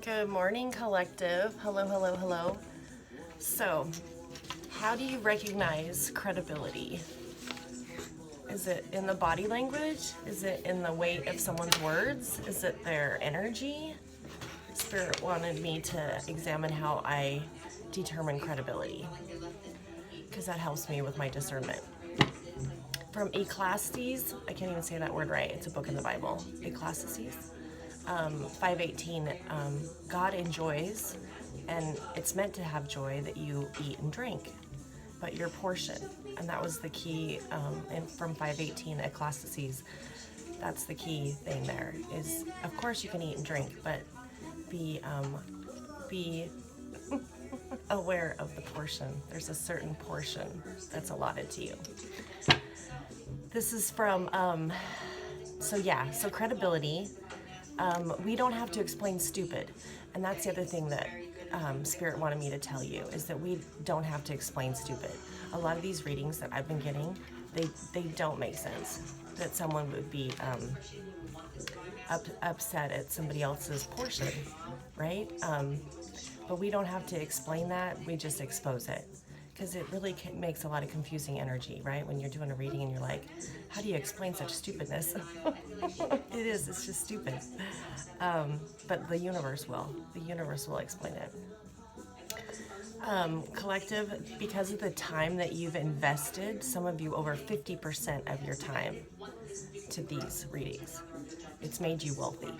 Good morning, collective. Hello, hello, hello. So, how do you recognize credibility? Is it in the body language? Is it in the weight of someone's words? Is it their energy? Spirit wanted me to examine how I determine credibility, because that helps me with my discernment. From Ecclesiastes, I can't even say that word right. It's a book in the Bible. Ecclesiastes. 5:18, God enjoys, and it's meant to have joy that you eat and drink, but your portion, and that was the key from 5:18 Ecclesiastes. That's the key thing there. Is of course you can eat and drink, but be aware of the portion. There's a certain portion that's allotted to you. This is from so credibility. We don't have to explain stupid. And that's the other thing that Spirit wanted me to tell you, is that we don't have to explain stupid. A lot of these readings that I've been getting, they don't make sense. That someone would be upset at somebody else's portion, right? But we don't have to explain that, we just expose it. Because it really makes a lot of confusing energy, right? When you're doing a reading and you're like, how do you explain such stupidness? It's just stupid. But the universe will. The universe will explain it. Collective, because of the time that you've invested, some of you over 50% of your time to these readings, it's made you wealthy.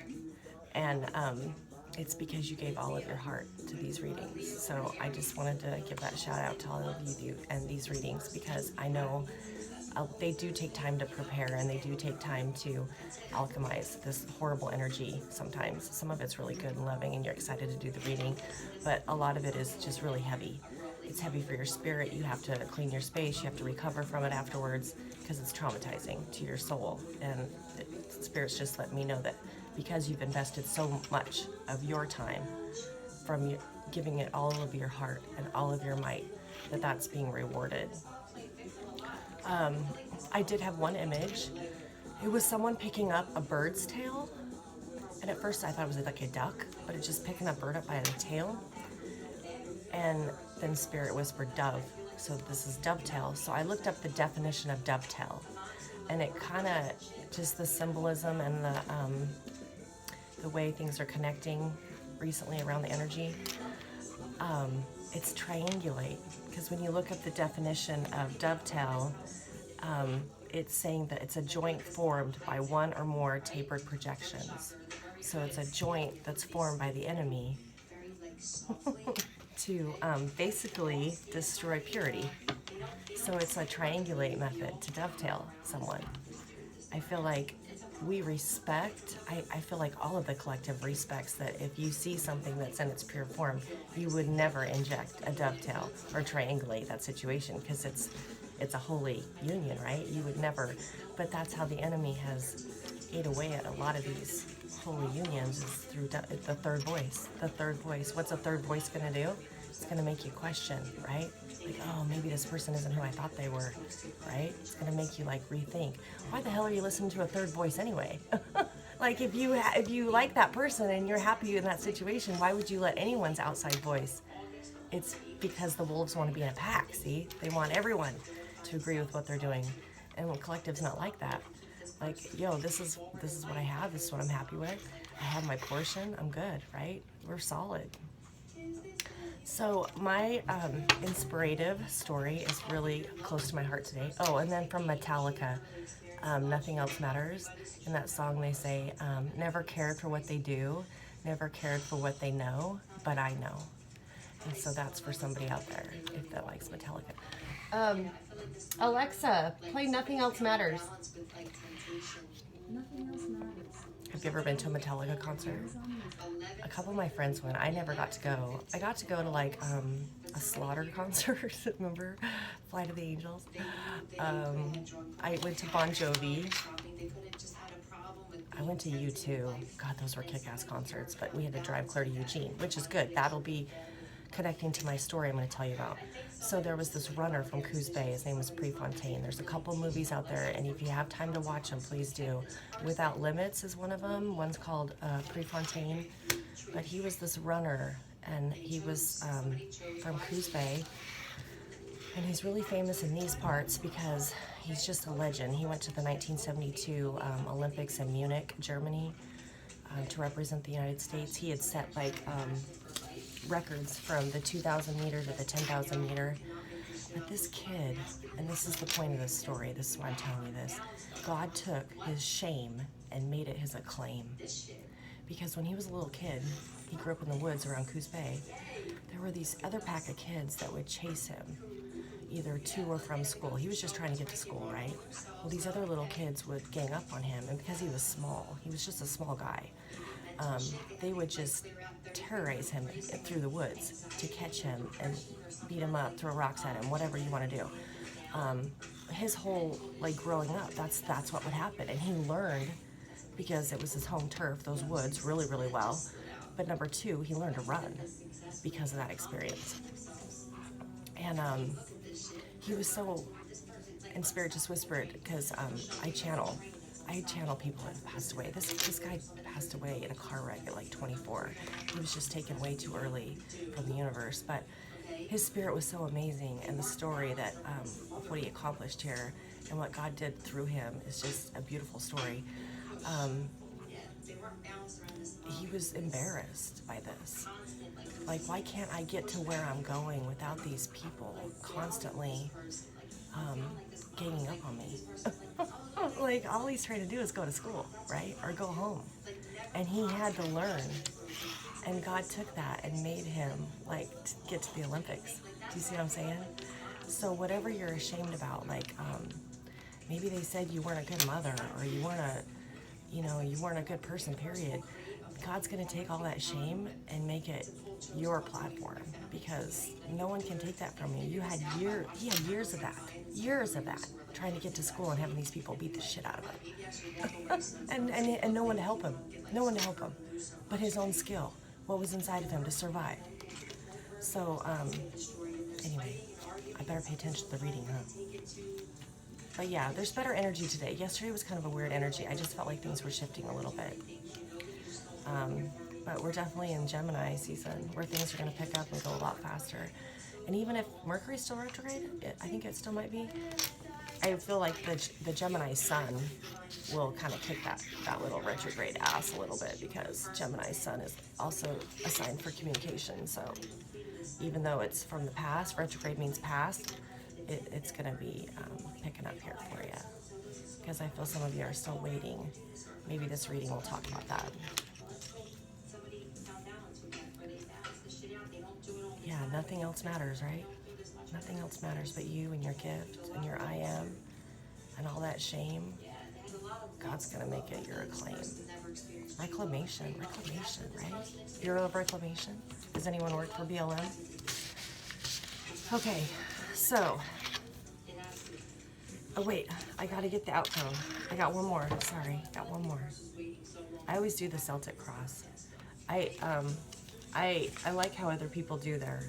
And it's because you gave all of your heart to these readings. So I just wanted to give that shout out to all of you and these readings, because I know they do take time to prepare, and they do take time to alchemize this horrible energy sometimes. Some of it's really good and loving and you're excited to do the reading, but a lot of it is just really heavy. It's heavy for your spirit. You have to clean your space. You have to recover from it afterwards, because it's traumatizing to your soul. And Spirit's just let me know that because you've invested so much of your time from giving it all of your heart and all of your might, that's being rewarded. I did have one image. It was someone picking up a bird's tail, and at first I thought it was like a duck, but it's just picking a bird up by the tail. And then Spirit whispered dove, so this is dovetail. So I looked up the definition of dovetail, and it kind of just the symbolism and the way things are connecting recently around the energy. It's triangulate, because when you look up the definition of dovetail, it's saying that it's a joint formed by one or more tapered projections. So it's a joint that's formed by the enemy to basically destroy purity. So it's a triangulate method to dovetail someone. I feel like we respect, I feel like all of the collective respects that if you see something that's in its pure form, you would never inject a dovetail or triangulate that situation, because it's a holy union, right? You would never, but that's how the enemy has ate away at a lot of these holy unions, is through the third voice. The third voice. What's a third voice going to do? It's going to make you question, right? Like, oh, maybe this person isn't who I thought they were, right? It's going to make you like rethink. Why the hell are you listening to a third voice anyway? Like if you like that person and you're happy in that situation, why would you let anyone's outside voice? It's because the wolves want to be in a pack, see? They want everyone to agree with what they're doing. And when collective's not like that. Like, yo, this is what I have, this is what I'm happy with. I have my portion, I'm good, right? We're solid. So my inspirative story is really close to my heart today. Oh, and then from Metallica, Nothing Else Matters. In that song they say, never cared for what they do, never cared for what they know, but I know. And so that's for somebody out there, if that likes Metallica. Alexa, play Nothing Else Matters. Nothing else matters. Have you ever been to a Metallica concert? A couple of my friends went. I never got to go. I got to go to like a Slaughter concert, remember? Flight of the Angels. I went to Bon Jovi. I went to U2. God, those were kick-ass concerts, but we had to drive clear to Eugene, which is good. That'll be connecting to my story I'm going to tell you about. So there was this runner from Coos Bay. His name was Prefontaine. There's a couple movies out there, and if you have time to watch them, please do. Without Limits is one of them. One's called Prefontaine. but he was this runner, and he was from Coos Bay, and he's really famous in these parts because he's just a legend. He went to the 1972 Olympics in Munich, Germany, to represent the United States. He had set like records from the 2,000 meter to the 10,000 meter. But this kid, and this is the point of this story, this is why I'm telling you this, God took his shame and made it his acclaim. Because when he was a little kid, he grew up in the woods around Coos Bay, there were these other pack of kids that would chase him, either to or from school. He was just trying to get to school, right? Well, these other little kids would gang up on him, and because he was small, he was just a small guy, they would just terrorize him through the woods to catch him and beat him up, throw rocks at him, whatever you want to do. His whole, like, growing up, that's what would happen. And he learned, because it was his home turf, those woods, really, really well. But number two, he learned to run because of that experience. And he was so, and Spirit just whispered, because I channel people that have passed away. This guy passed away in a car wreck at like 24. He was just taken way too early from the universe. But his spirit was so amazing, and the story that of what he accomplished here and what God did through him is just a beautiful story. He was embarrassed by this. Like, why can't I get to where I'm going without these people constantly ganging up on me? Like, all he's trying to do is go to school, right? Or go home. And he had to learn. And God took that and made him, like, get to the Olympics. Do you see what I'm saying? So whatever you're ashamed about, like, maybe they said you weren't a good mother, or you weren't a good person, period. God's going to take all that shame and make it your platform, because no one can take that from you. He had years of that, trying to get to school and having these people beat the shit out of him. and no one to help him. But his own skill, what was inside of him to survive. So, anyway, I better pay attention to the reading, huh? But yeah, there's better energy today. Yesterday was kind of a weird energy. I just felt like things were shifting a little bit. But we're definitely in Gemini season, where things are going to pick up and go a lot faster. And even if Mercury's still retrograde, I think it still might be, I feel like the Gemini sun will kind of kick that little retrograde ass a little bit, because Gemini sun is also a sign for communication. So even though it's from the past, retrograde means past, it's going to be picking up here for you, because I feel some of you are still waiting. Maybe this reading will talk about that. Yeah, nothing else matters, right? Nothing else matters but you and your gift and your I am and all that shame. God's going to make it your acclaim. Reclamation, right? Bureau of Reclamation. Does anyone work for BLM? Okay, so, oh wait, I got to get the outcome. I got one more, sorry, got one more. I always do the Celtic cross. I like how other people do their,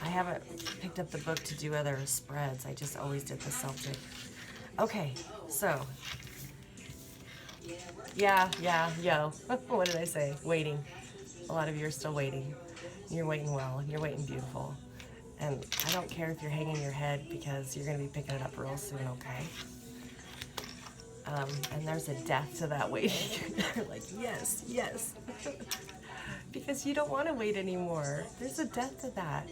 I haven't picked up the book to do other spreads. I just always did the Celtic. Okay, so, yo, what did I say? Waiting. A lot of you are still waiting. You're waiting well, you're waiting beautiful. And I don't care if you're hanging your head, because you're going to be picking it up real soon, okay? And there's a death to that waiting. You're like, yes. Because you don't want to wait anymore. There's a death to that.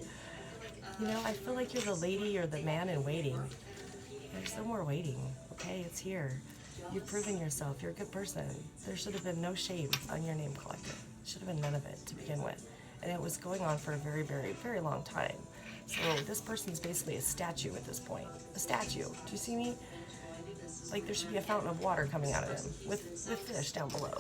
You know, I feel like you're the lady or the man in waiting. There's no more waiting, okay? It's here. You've proven yourself. You're a good person. There should have been no shame on your name collected. Should have been none of it to begin with. And it was going on for a very, very, very long time. So this person's basically a statue at this point. A statue. Do you see me? Like, there should be a fountain of water coming out of him with fish down below.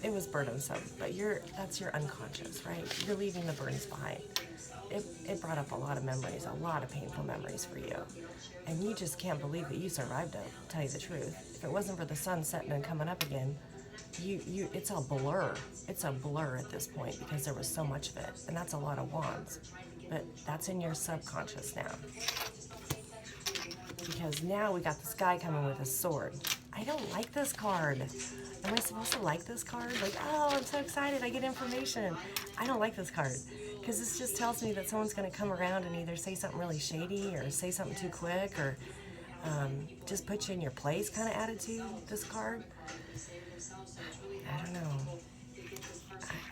It was burdensome, but that's your unconscious, right? You're leaving the burdens behind. It brought up a lot of memories, a lot of painful memories for you. And you just can't believe that you survived it, to tell you the truth. If it wasn't for the sun setting and coming up again, it's a blur. It's a blur at this point, because there was so much of it. And that's a lot of wands. But that's in your subconscious now. Because now we got this guy coming with a sword. I don't like this card. Am I supposed to like this card? Like, oh, I'm so excited, I get information. I don't like this card because this just tells me that someone's going to come around and either say something really shady or say something too quick or just put you in your place kind of attitude, this card. I don't know.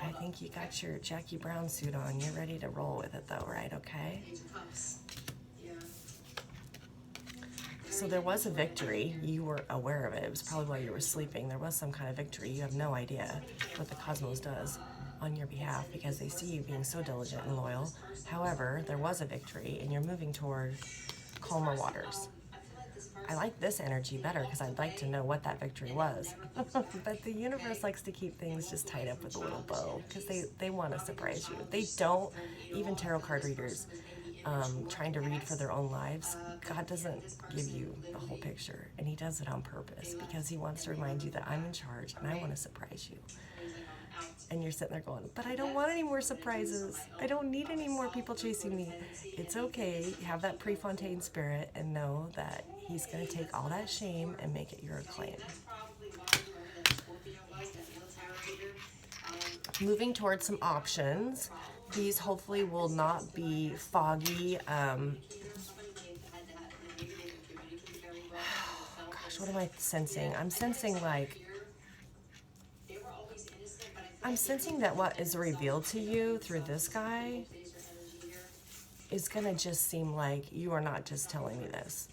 I think you got your Jackie Brown suit on. You're ready to roll with it though, right? Okay. So there was a victory. You were aware of it. It was probably while you were sleeping. There was some kind of victory. You have no idea what the cosmos does on your behalf because they see you being so diligent and loyal. However, there was a victory and you're moving toward calmer waters. I like this energy better because I'd like to know what that victory was. But the universe likes to keep things just tied up with a little bow because they want to surprise you. They don't, even tarot card readers, trying to read for their own lives, God doesn't give you the whole picture, and he does it on purpose because he wants to remind you that I'm in charge and I want to surprise you. And you're sitting there going, but I don't want any more surprises. I don't need any more people chasing me. It's okay. Have that Prefontaine spirit and know that he's going to take all that shame and make it your acclaim. Moving towards some options. These hopefully will not be foggy. Gosh, what am I sensing? I'm sensing that what is revealed to you through this guy is gonna just seem like you are not just telling me this.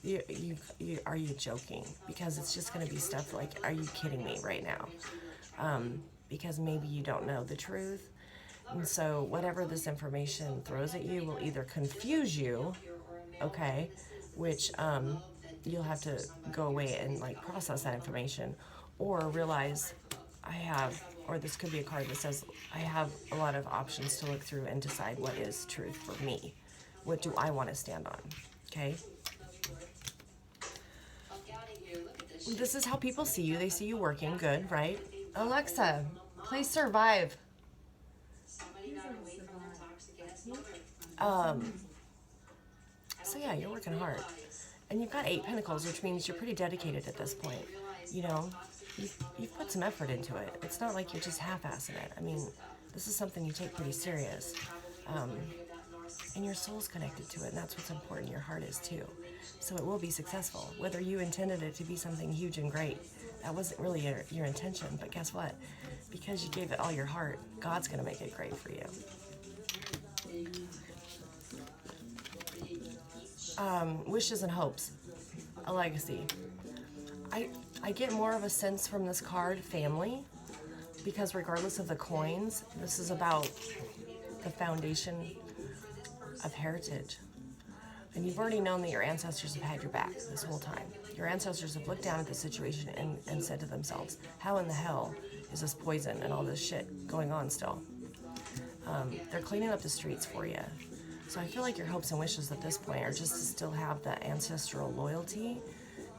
Are you joking? Because it's just gonna be stuff like, are you kidding me right now? Because maybe you don't know the truth. And so whatever this information throws at you will either confuse you, okay, which you'll have to go away and like process that information, or realize or this could be a card that says, I have a lot of options to look through and decide what is truth for me. What do I want to stand on, okay? This is how people see you. They see you working good, right? Alexa, play Survive. So yeah, you're working hard. And you've got 8 Pentacles, which means you're pretty dedicated at this point. You know, you've put some effort into it. It's not like you're just half-assing it. I mean, this is something you take pretty serious. And your soul's connected to it, and that's what's important. Your heart is too. So it will be successful. Whether you intended it to be something huge and great, that wasn't really your intention. But guess what? Because you gave it all your heart, God's going to make it great for you. Wishes and hopes, a legacy. I get more of a sense from this card, family, because regardless of the coins, this is about the foundation of heritage. And you've already known that your ancestors have had your back this whole time. Your ancestors have looked down at the situation and said to themselves, how in the hell is this poison and all this shit going on still? They're cleaning up the streets for you. So I feel like your hopes and wishes at this point are just to still have that ancestral loyalty,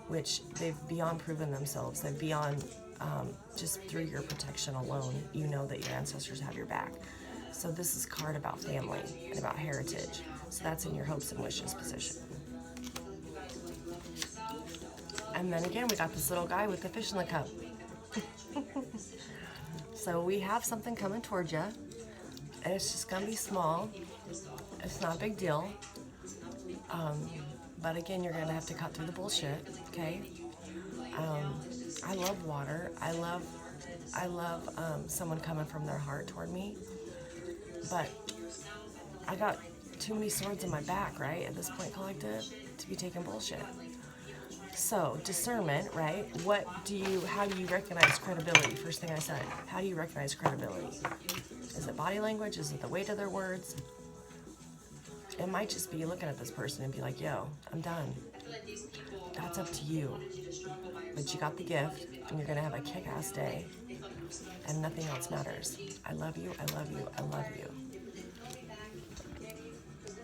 which they've beyond proven themselves. They've beyond, just through your protection alone, you know that your ancestors have your back. So this is a card about family and about heritage. So that's in your hopes and wishes position. And then again, we got this little guy with the fish in the cup. So we have something coming towards you. And it's just gonna be small. It's not a big deal. But again, you're gonna have to cut through the bullshit, okay? I love water. I love someone coming from their heart toward me. But I got too many swords in my back, right, at this point, collective, to be taking bullshit. So, discernment, right? How do you recognize credibility? First thing I said, how do you recognize credibility? Is it body language? Is it the weight of their words? It might just be looking at this person and be like, yo, I'm done. That's up to you. But you got the gift, and you're going to have a kick-ass day, and nothing else matters. I love you, I love you, I love you.